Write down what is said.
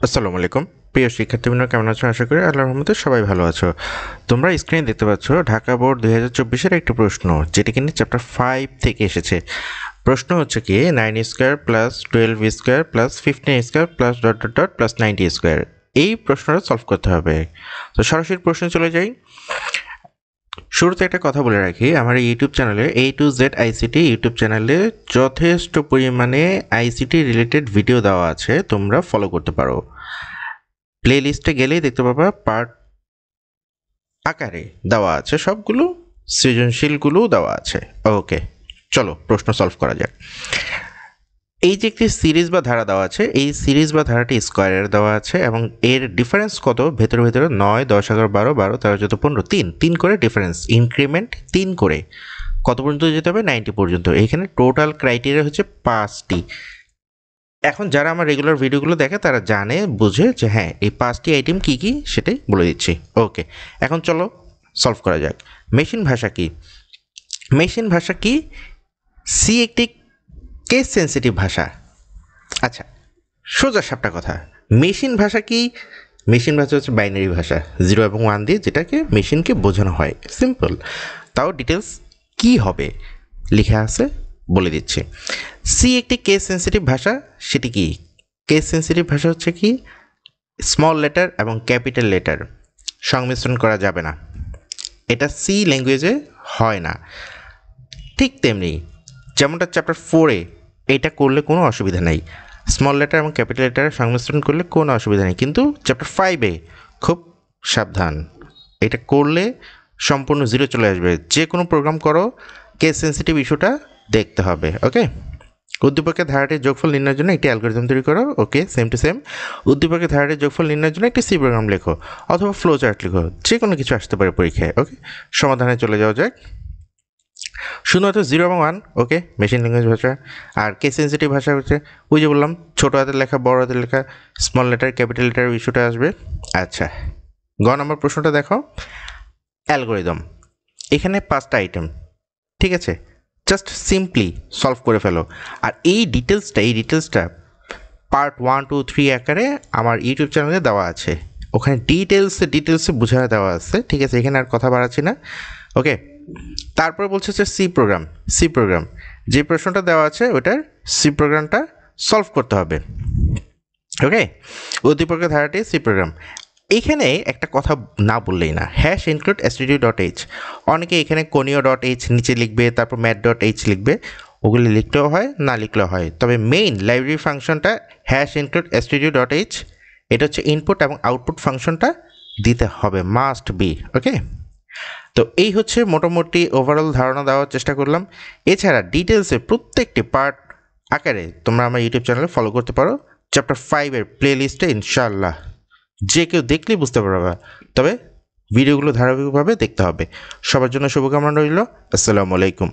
আসসালামু আলাইকুম প্রিয় শিক্ষার্থীবৃন্দ, কেমন আছো? আশা করি আল্লাহর রহমতে সবাই ভালো আছো। তোমরা স্ক্রিনে দেখতে পাচ্ছ ঢাকা বোর্ড 2024-এর একটি প্রশ্ন, যেটি কিনা চ্যাপ্টার 5 থেকে এসেছে। প্রশ্ন হচ্ছে কি 9 square plus 12 square plus 15 square plus dot dot dot plus 90 square. এই প্রশ্নটা সলভ করতে হবে। তো সরাসরি প্রশ্নে চলে যাই। শুরুতে একটা কথা বলে রাখি, আমার ইউটিউব চ্যানেলে A to Z ICT YouTube চ্যানেলে যথেষ্ট পরিমাণে আইসিটি রিলেটেড ভিডিও দেওয়া আছে, তোমরা ফলো করতে পারো। প্লে লিস্টে গেলেই দেখতে পাবা পার্ট আকারে দেওয়া আছে, সবগুলো সৃজনশীলগুলোও দেওয়া আছে। ওকে, চলো প্রশ্ন সলভ করা যাক। এই যে একটি সিরিজ বা ধারা দেওয়া আছে, এই সিরিজ বা ধারাটি স্কোয়ারের দেওয়া আছে এবং এর ডিফারেন্স কত? ভেতরে 9, 10, 11, 12, 12, 13, 14, 15, 3 করে ডিফারেন্স, ইনক্রিমেন্ট 3 করে। কত পর্যন্ত যেতে হবে? 90 পর্যন্ত। এইখানে টোটাল ক্রাইটেরিয়া হচ্ছে 5টি। এখন যারা আমার রেগুলার ভিডিওগুলো দেখে তারা জানে, বুঝে যে হ্যাঁ এই 5টি আইটেম কী কী সেটাই বলে দিচ্ছি। ওকে, এখন চলো সলভ করা যাক। মেশিন ভাষা কি? মেশিন ভাষা কি? সি একটি কেস সেন্সিটিভ ভাষা। আচ্ছা, সোজা সাপটা কথা, মেশিন ভাষা কি? মেশিন ভাষা হচ্ছে বাইনারি ভাষা, 0 এবং 1 দিয়ে, যেটাকে মেশিনকে বোঝানো হয়। সিম্পল। তাও ডিটেলস কি হবে লিখে আছে বলে দিচ্ছি। সি একটি কেস সেন্সিটিভ ভাষা। সেটি কি? কেস সেন্সিটিভ ভাষা হচ্ছে কি, স্মল লেটার এবং ক্যাপিটাল লেটার সংমিশ্রণ করা যাবে না, এটা সি ল্যাঙ্গুয়েজে হয় না। ঠিক তেমনি যেমনটা চ্যাপ্টার 4-এ এটা করলে কোনো অসুবিধা নেই, স্মল লেটার এবং ক্যাপিটাল লেটারের সংমিশ্রণ করলে কোনো অসুবিধা নেই, কিন্তু চ্যাপ্টার 5-এ খুব সাবধান, এটা করলে সম্পূর্ণ 0 চলে আসবে। যে কোনো প্রোগ্রাম করো, কেস সেন্সিটিভ ইস্যুটা দেখতে হবে। ওকে, উদ্দীপকের ধারাটির যোগফল নির্ণয়ের জন্য একটি অ্যালগরিদম তৈরি করো। ওকে, সেম টু সেম। উদ্দীপকের ধারাটির যোগফল নির্ণয়ের জন্য একটি সি প্রোগ্রাম লেখো অথবা ফ্লো চার্ট লেখো, যে কোনো কিছু আসতে পারে পরীক্ষায়। ওকে, সমাধানে চলে যাওয়া যাক। শুধুমাত্র 0 এবং 1, ওকে, মেশিন ল্যাঙ্গুয়েজ ভাষা। আর কেস সেন্সিটিভ ভাষা হচ্ছে ওই যে বললাম, ছোটো হাতের লেখা, বড় হাতের লেখা, স্মল লেটার, ক্যাপিটাল লেটার ইস্যুটা আসবে। আচ্ছা, গ নম্বর প্রশ্নটা দেখো। অ্যালগরিদম, এখানে 5টা আইটেম, ঠিক আছে, জাস্ট সিম্পলি সলভ করে ফেলো। আর এই ডিটেলসটা পার্ট 1, 2, 3 আকারে আমার ইউটিউব চ্যানেলে দেওয়া আছে, ওখানে ডিটেলসে বোঝানো দেওয়া আছে। ঠিক আছে, এখানে আর কথা বাড়াচ্ছি না। ওকে, তারপর বলছে যে সি প্রোগ্রাম, যে প্রশ্নটা দেওয়া আছে ওটার সি প্রোগ্রামটা সলভ করতে হবে। ওকে, উদ্দীপকের ধারাটি সি প্রোগ্রাম। এখানে একটা কথা না বললেই না, #include std.h। অনেকে এখানে conio.h নিচে লিখবে, তারপর mat.h লিখবে, ওগুলি লিখলেও হয়, না লিখলেও হয়, তবে মেইন লাইব্রেরি ফাংশনটা #include std.h, এটা হচ্ছে ইনপুট এবং আউটপুট ফাংশনটা দিতে হবে, মাস্ট বি। ওকে, তো এই হচ্ছে মোটামুটি ওভারঅল ধারণা দেওয়ার চেষ্টা করলাম। এছাড়া ডিটেলসে প্রত্যেকটি পার্ট আকারে তোমরা আমার ইউটিউব চ্যানেলে ফলো করতে পারো। চ্যাপ্টার 5-এর প্লে লিস্টে ইনশাআল্লাহ যে কেউ দেখলেই বুঝতে পারবা, তবে ভিডিওগুলো ধারাবাহিকভাবে দেখতে হবে। সবার জন্য শুভকামনা রইল। আসসালামু আলাইকুম।